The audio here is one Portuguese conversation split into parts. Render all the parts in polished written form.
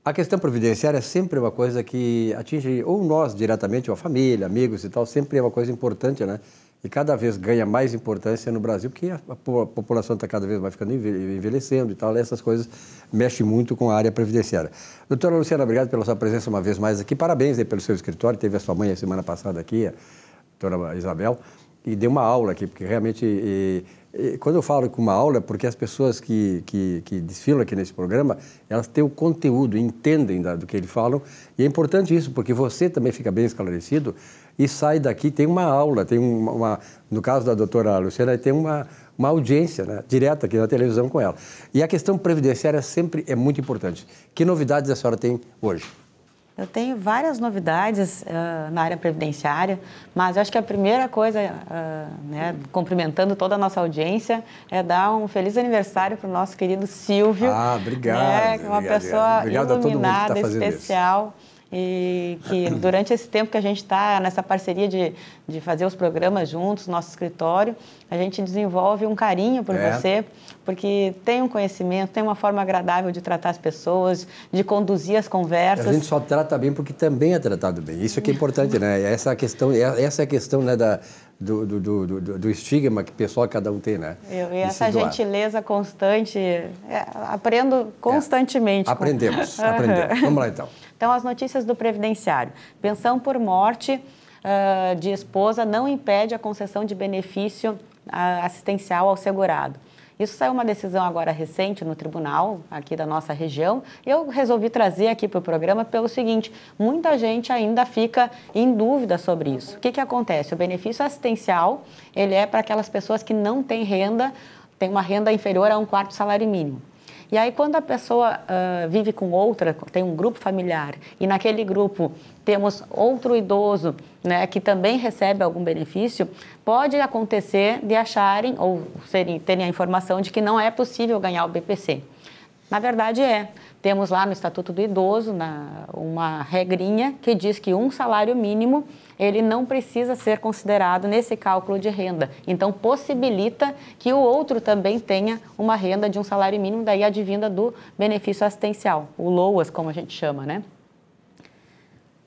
A questão previdenciária é sempre uma coisa que atinge ou nós diretamente, ou a família, amigos e tal, sempre é uma coisa importante, né? E cada vez ganha mais importância no Brasil, porque a população está cada vez mais ficando envelhecendo e tal, e essas coisas mexem muito com a área previdenciária. Doutora Luciana, obrigado pela sua presença uma vez mais aqui, parabéns aí pelo seu escritório, teve a sua mãe a semana passada aqui, a doutora Isabel, e deu uma aula aqui, porque realmente, quando eu falo com uma aula, é porque as pessoas que desfilam aqui nesse programa, elas têm o conteúdo, entendem do que eles falam, e é importante isso, porque você também fica bem esclarecido e sai daqui, tem uma aula, tem no caso da doutora Luciana, tem uma audiência, né, direta aqui na televisão com ela. E a questão previdenciária sempre é muito importante. Que novidades a senhora tem hoje? Eu tenho várias novidades na área previdenciária, mas eu acho que a primeira coisa, né, cumprimentando toda a nossa audiência, é dar um feliz aniversário para o nosso querido Silvio. Ah, obrigado. Né, uma pessoa iluminada, especial. Isso. E que durante esse tempo que a gente está nessa parceria de fazer os programas juntos, nosso escritório, a gente desenvolve um carinho por você, porque tem um conhecimento, tem uma forma agradável de tratar as pessoas, de conduzir as conversas. A gente só trata bem porque também é tratado bem. Isso aqui é importante, né? Essa é a questão, né, do estigma que o pessoal cada um tem, né? E essa gentileza constante, aprendo constantemente. Aprendemos. Vamos lá, então. Então, as notícias do Previdenciário. Pensão por morte de esposa não impede a concessão de benefício assistencial ao segurado. Isso saiu uma decisão agora recente no tribunal, aqui da nossa região. Eu resolvi trazer aqui para o programa pelo seguinte, muita gente ainda fica em dúvida sobre isso. O que acontece? O benefício assistencial, ele é para aquelas pessoas que não têm renda, tem uma renda inferior a 1/4 salário mínimo. E aí, quando a pessoa vive com outra, tem um grupo familiar, e naquele grupo temos outro idoso, né, que também recebe algum benefício, pode acontecer de acharem ou terem a informação de que não é possível ganhar o BPC. Na verdade, Temos lá no Estatuto do Idoso uma regrinha que diz que um salário mínimo ele não precisa ser considerado nesse cálculo de renda. Então, possibilita que o outro também tenha uma renda de um salário mínimo, daí advinda do benefício assistencial, o LOAS, como a gente chama, né?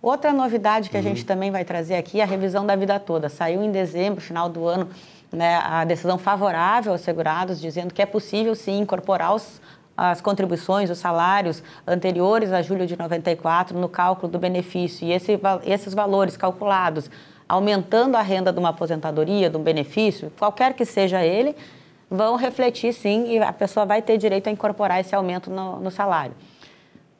Outra novidade que a gente também vai trazer aqui é a revisão da vida toda. Saiu em dezembro, final do ano, né, a decisão favorável aos segurados, dizendo que é possível, sim, incorporar as contribuições, os salários anteriores a julho de 94 no cálculo do benefício. E esses valores calculados, aumentando a renda de uma aposentadoria, de um benefício, qualquer que seja ele, vão refletir, sim, e a pessoa vai ter direito a incorporar esse aumento no salário.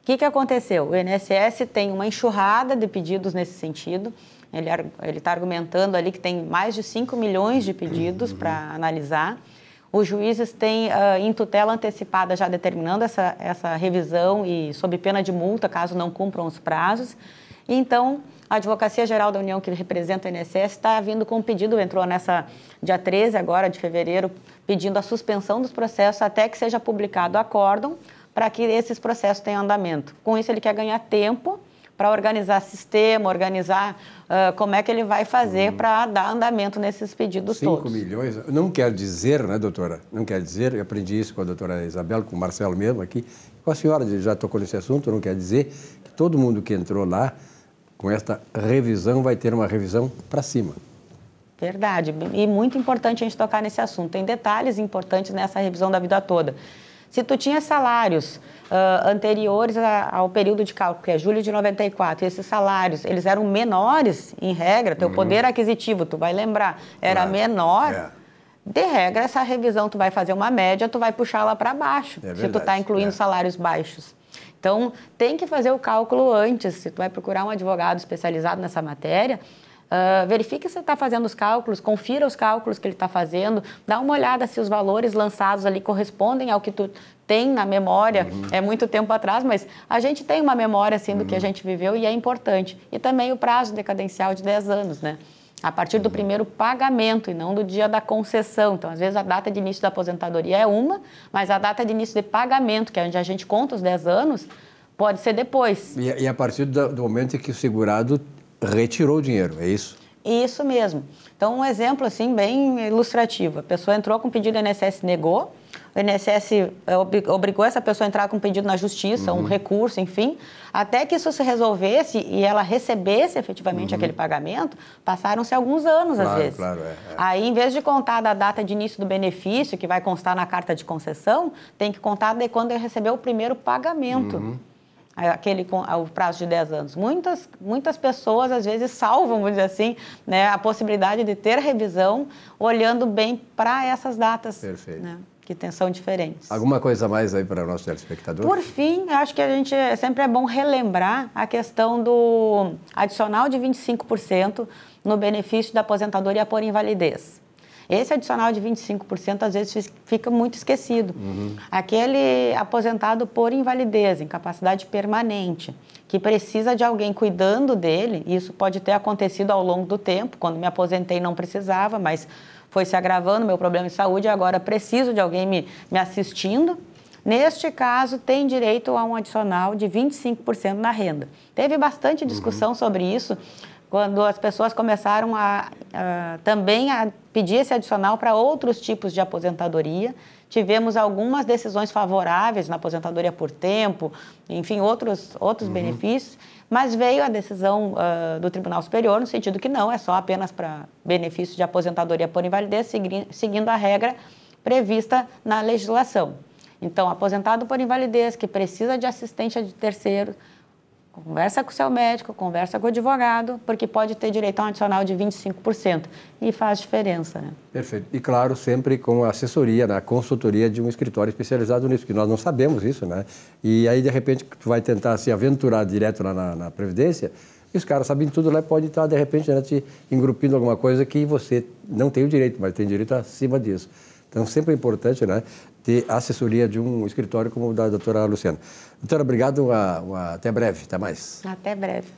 O que aconteceu? O INSS tem uma enxurrada de pedidos nesse sentido. Ele está argumentando ali que tem mais de 5 milhões de pedidos para analisar. Os juízes têm, em tutela antecipada, já determinando essa revisão e sob pena de multa, caso não cumpram os prazos. E, então, a Advocacia Geral da União, que representa o INSS, está vindo com um pedido, entrou nessa dia 13 agora de fevereiro, pedindo a suspensão dos processos até que seja publicado o acórdão, para que esses processos tenham andamento. Com isso, ele quer ganhar tempo para organizar sistema, organizar como é que ele vai fazer para dar andamento nesses pedidos todos. 5 milhões, não quer dizer, né, doutora? Não quer dizer, eu aprendi isso com a doutora Isabel, com o Marcelo mesmo aqui, com a senhora já tocou nesse assunto, não quer dizer que todo mundo que entrou lá, com esta revisão, vai ter uma revisão para cima. Verdade, e muito importante a gente tocar nesse assunto. Tem detalhes importantes nessa revisão da vida toda. Se tu tinha salários anteriores ao período de cálculo, que é julho de 94, e esses salários, eles eram menores, em regra, teu poder aquisitivo, tu vai lembrar, era menor, de regra, essa revisão tu vai fazer uma média, tu vai puxar lá para baixo, se tu está incluindo salários baixos. Então, tem que fazer o cálculo antes, se tu vai procurar um advogado especializado nessa matéria, verifique se você está fazendo os cálculos, confira os cálculos que ele está fazendo, dá uma olhada se os valores lançados ali correspondem ao que tu tem na memória. É muito tempo atrás, mas a gente tem uma memória assim do que a gente viveu e é importante. E também o prazo decadencial de 10 anos, né? A partir do primeiro pagamento e não do dia da concessão. Então, às vezes, a data de início da aposentadoria é uma, mas a data de início de pagamento, que é onde a gente conta os 10 anos, pode ser depois. E a partir do momento em que o segurado retirou o dinheiro, é isso? Isso mesmo. Então, um exemplo assim bem ilustrativo. A pessoa entrou com pedido, o INSS negou, o INSS obrigou essa pessoa a entrar com pedido na justiça, um recurso, enfim, até que isso se resolvesse e ela recebesse efetivamente aquele pagamento, passaram-se alguns anos, às vezes. Claro, Aí, em vez de contar da data de início do benefício, que vai constar na carta de concessão, tem que contar de quando ele recebeu o primeiro pagamento. O prazo de 10 anos. Muitas pessoas, às vezes, salvam, vamos dizer assim, né, a possibilidade de ter revisão olhando bem para essas datas. Perfeito. Né, que são diferentes. Alguma coisa a mais aí para o nosso telespectador? Por fim, acho que sempre é bom relembrar a questão do adicional de 25% no benefício da aposentadoria por invalidez. Esse adicional de 25% às vezes fica muito esquecido. Aquele aposentado por invalidez, incapacidade permanente, que precisa de alguém cuidando dele, isso pode ter acontecido ao longo do tempo, quando me aposentei não precisava, mas foi se agravando meu problema de saúde e agora preciso de alguém me assistindo. Neste caso, tem direito a um adicional de 25% na renda. Teve bastante discussão sobre isso, quando as pessoas começaram também a pedir esse adicional para outros tipos de aposentadoria. Tivemos algumas decisões favoráveis na aposentadoria por tempo, enfim, outros benefícios, mas veio a decisão do Tribunal Superior no sentido que não, é só apenas para benefício de aposentadoria por invalidez, seguindo a regra prevista na legislação. Então, aposentado por invalidez que precisa de assistência de terceiro, conversa com o seu médico, conversa com o advogado, porque pode ter direito a um adicional de 25% e faz diferença, né? Perfeito. E claro, sempre com a assessoria, né, a consultoria de um escritório especializado nisso, porque nós não sabemos isso, né? E aí, de repente, tu vai tentar se aventurar direto lá na Previdência, e os caras sabem tudo lá, pode estar, de repente, né, te engrupindo alguma coisa que você não tem o direito, mas tem direito acima disso. Então, sempre é importante, né, ter a assessoria de um escritório como o da doutora Luciana. Doutora, obrigado. Até breve. Até mais. Até breve.